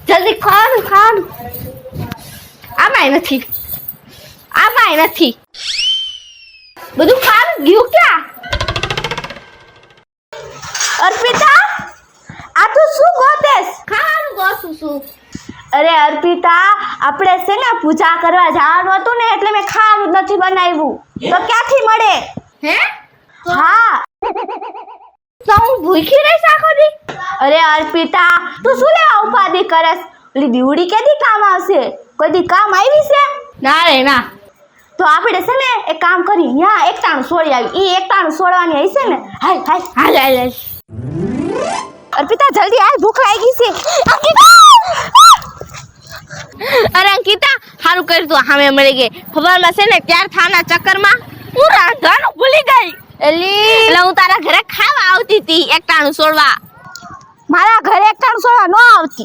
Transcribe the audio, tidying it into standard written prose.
જલ્દી ખાવાનું. આમાંય નથી. બધું ખાવાનું ગયું ક્યાં? અર્પિતા, આ તું શું ગોતેસ? ખાવાનું ગોતું છું. અરે અર્પિતા, આપણે છે ને પૂજા કરવા જવાનું હતું ને એટલે મેં ખાવાનું જ નથી બનાવ્યું. તો ક્યાંથી મળે? હે? હા. તો હું ભૂખી રહીશ આખો દી? અરે અર્પિતા, તું શું લેવા ઉપાધિ કરસ? ઓલી દીવડી કેદી કામ આવશે? કોઈ દી કામ આવી છે? ના રે ના. તો આપણે છે ને એક કામ કરી, ત્યાં એકટાણું છોડી આવી. ઈ એકટાણું છોડવાની હશે ને. હાલ. અર્પિતા જલ્દી આય, ભૂખ લાગી છે. અરે અંકિતા, સારું કર્યું તું સામે મળી ગઈ. ખબરમાં છે ને ત્યાર થાના ચક્કરમાં હું રાંધવાનું ભૂલી ગઈ. એટલે હું તારા ઘરે ખાવા આવતી હતી એકટાણું છોડવા. મારા ઘરે એકટાણું છોડવા ન આવતી.